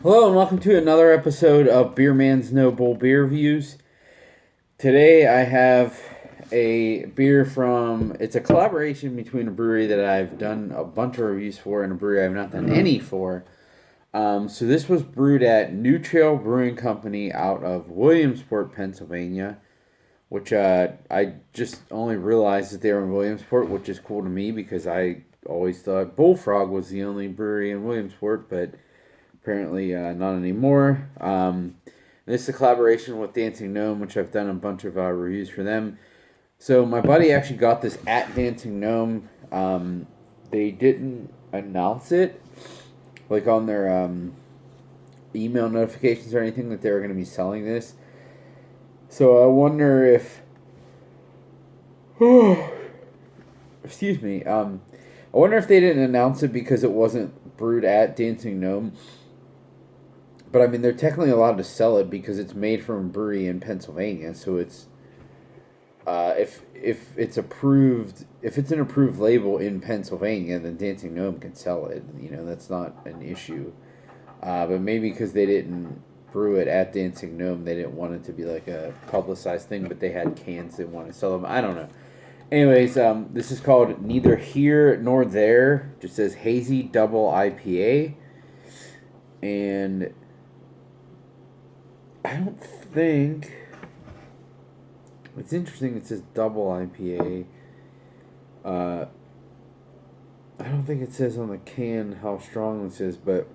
Hello and welcome to another episode of Beer Man's No Bull Beer Reviews. Today I have a beer from, it's a collaboration between a brewery that I've done a bunch of reviews for and a brewery I've not done any for. So this was brewed at New Trail Brewing Company out of Williamsport, Pennsylvania, which I just only realized that they were in Williamsport, which is cool to me because I always thought Bullfrog was the only brewery in Williamsport, but apparently not anymore. This is a collaboration with Dancing Gnome, which I've done a bunch of reviews for them. So my buddy actually got this at Dancing Gnome. They didn't announce it, like on their email notifications or anything, that they were going to be selling this. So I wonder if, excuse me, I wonder if they didn't announce it because it wasn't brewed at Dancing Gnome. But I mean, they're technically allowed to sell it because it's made from a brewery in Pennsylvania. So it's if it's approved, if it's an approved label in Pennsylvania, then Dancing Gnome can sell it. You know, that's not an issue. But maybe because they didn't brew it at Dancing Gnome, they didn't want it to be like a publicized thing. But they had cans they want to sell them. I don't know. Anyways, this is called Neither Here Nor There. Just says Hazy Double IPA, and I don't think it's interesting. It says double IPA. I don't think it says on the can how strong this is, but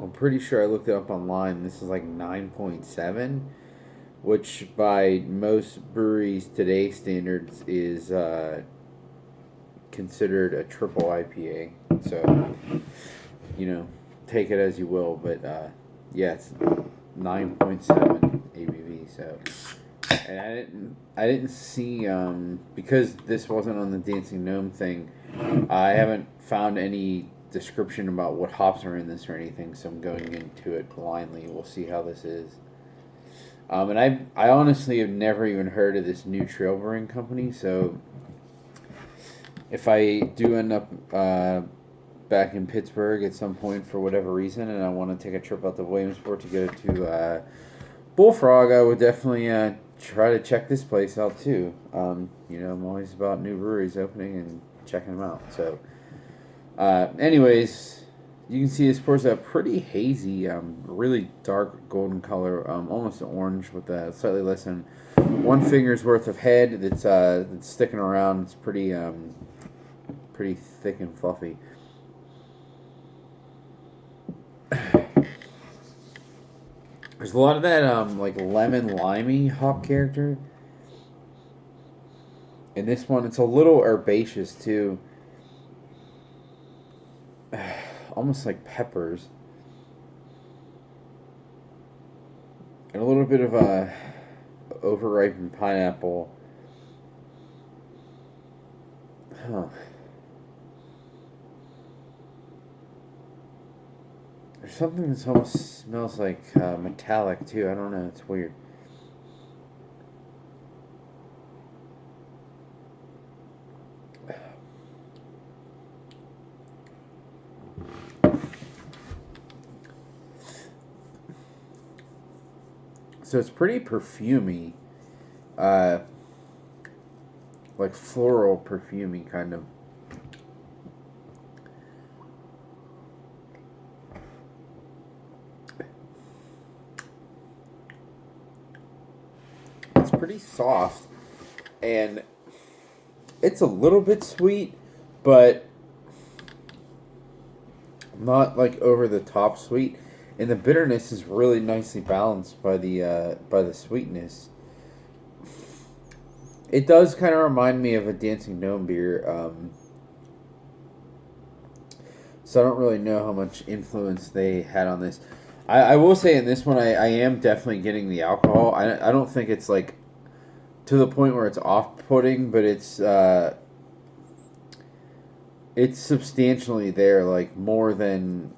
I'm pretty sure I looked it up online. This is like 9.7, which by most breweries today's standards is considered a triple IPA. So, you know, take it as you will, but yeah, it's 9.7 ABV. So, and I didn't see because this wasn't on the Dancing Gnome thing. I haven't found any description about what hops are in this or anything. So I'm going into it blindly. We'll see how this is. And I honestly have never even heard of this New Trail Brewing Company. So if I do end up back in Pittsburgh at some point for whatever reason, and I want to take a trip out to Williamsport to go to Bullfrog, I would definitely try to check this place out too. You know, I'm always about new breweries opening and checking them out. So, anyways, you can see this pours a pretty hazy, really dark golden color, almost orange with a slightly less than 1 finger's worth of head that's sticking around. It's pretty pretty thick and fluffy. There's a lot of that like lemon limey hop character. In this one, it's a little herbaceous too. Almost like peppers. And a little bit of a overripened pineapple. Huh. There's something that almost smells like metallic too. I don't know. It's weird. So it's pretty perfumey, like floral perfumey kind of. It's pretty soft, and it's a little bit sweet, but not like over the top sweet. And the bitterness is really nicely balanced by the sweetness. It does kind of remind me of a Dancing Gnome beer. So I don't really know how much influence they had on this. I will say in this one, I am definitely getting the alcohol. I don't think it's like to the point where it's off-putting, but it's substantially there, like more than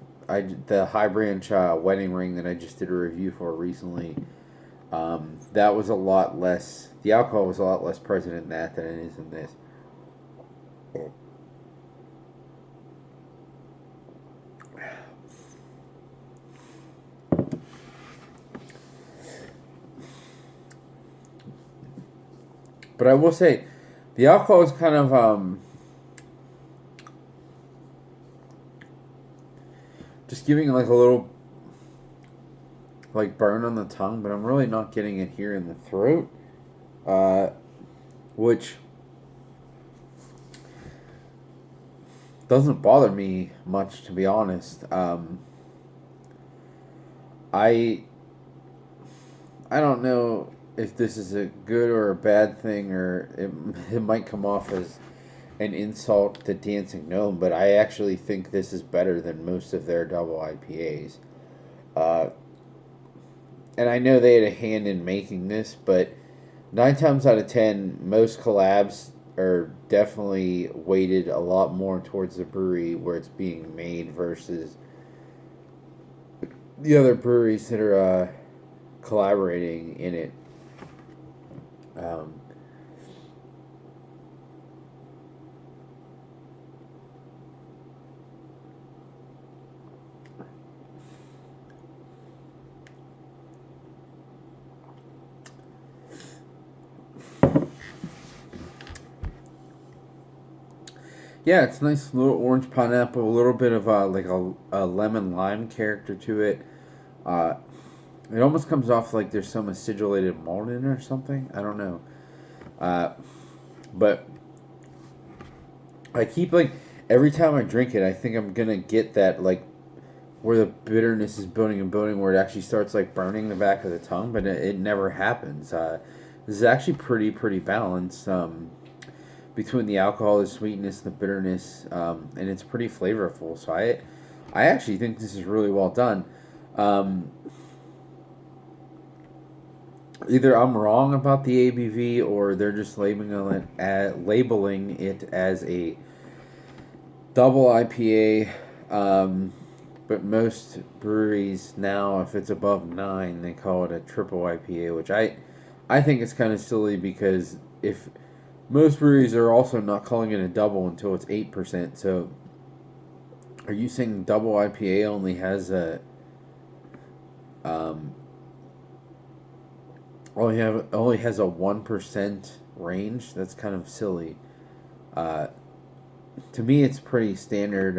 the High Branch wedding ring that I just did a review for recently. That was a lot less. The alcohol was a lot less present in that than it is in this. But I will say, the alcohol is kind of just giving like a little like burn on the tongue, but I'm really not getting it here in the throat, which doesn't bother me much, to be honest. I don't know if this is a good or a bad thing, or it might come off as an insult to Dancing Gnome, but I actually think this is better than most of their double IPAs. And I know they had a hand in making this, but 9 times out of 10, most collabs are definitely weighted a lot more towards the brewery where it's being made versus the other breweries that are collaborating in it. Yeah, it's nice little orange pineapple, a little bit of like a lemon lime character to it. It almost comes off like there's some acidulated malt in it or something. I don't know. But I keep like every time I drink it, I think I'm gonna get that like where the bitterness is building and building, where it actually starts like burning the back of the tongue, but it never happens. This is actually pretty balanced. Between the alcohol, the sweetness, the bitterness, and it's pretty flavorful. So I actually think this is really well done. Either I'm wrong about the ABV, or they're just labeling it as a double IPA. But most breweries now, if it's above 9, they call it a triple IPA, which I think is kind of silly, because if most breweries are also not calling it a double until it's 8%. So, are you saying double IPA only has a only has a 1% range? That's kind of silly. To me, it's pretty standard.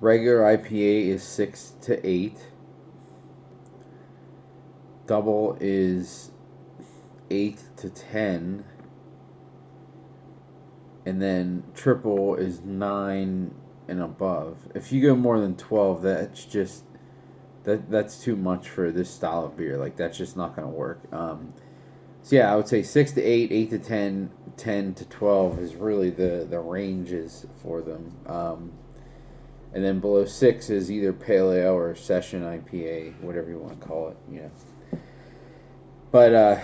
Regular IPA is 6 to 8. Double is 8 to 10, and then triple is 9 and above. If you go more than 12, that's just that's too much for this style of beer. Like, that's just not going to work. So yeah, I would say 6 to 8, 8 to 10, 10 to 12 is really the ranges for them. And then below 6 is either pale ale or session IPA, whatever you want to call it. But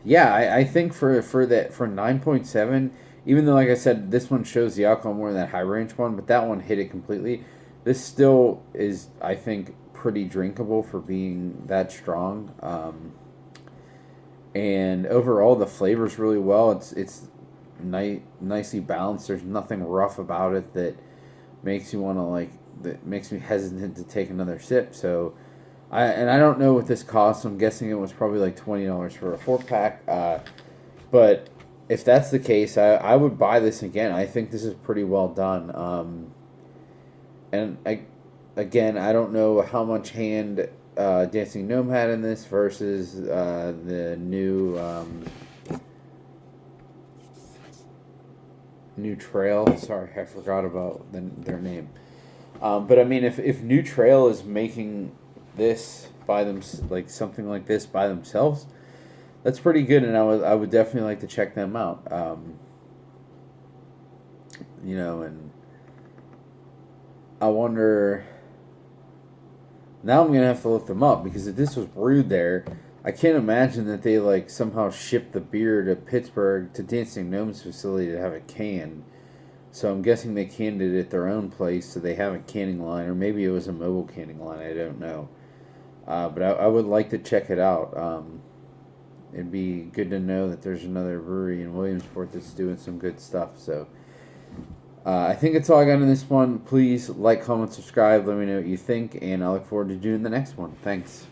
yeah, I think for 9.7, even though, like I said, this one shows the alcohol more than that high range one, but that one hit it completely. This still is, I think, pretty drinkable for being that strong. And overall, the flavor's really well. It's nicely balanced. There's nothing rough about it that makes you want to that makes me hesitant to take another sip. So, I don't know what this costs. I'm guessing it was probably like $20 for a 4-pack. But if that's the case, I would buy this again. I think this is pretty well done. And again, I don't know how much hand Dancing Gnome had in this versus the New Trail. Sorry, I forgot about their name. But I mean, if New Trail is making this by them, like something like this by themselves, that's pretty good, and I would definitely like to check them out. And I wonder. Now I'm gonna have to look them up, because if this was brewed there, I can't imagine that they somehow shipped the beer to Pittsburgh to Dancing Gnome's facility to have it canned. So I'm guessing they canned it at their own place, so they have a canning line, or maybe it was a mobile canning line. I don't know. But I would like to check it out. It'd be good to know that there's another brewery in Williamsport that's doing some good stuff. So I think that's all I got in this one. Please like, comment, subscribe. Let me know what you think, and I look forward to doing the next one. Thanks.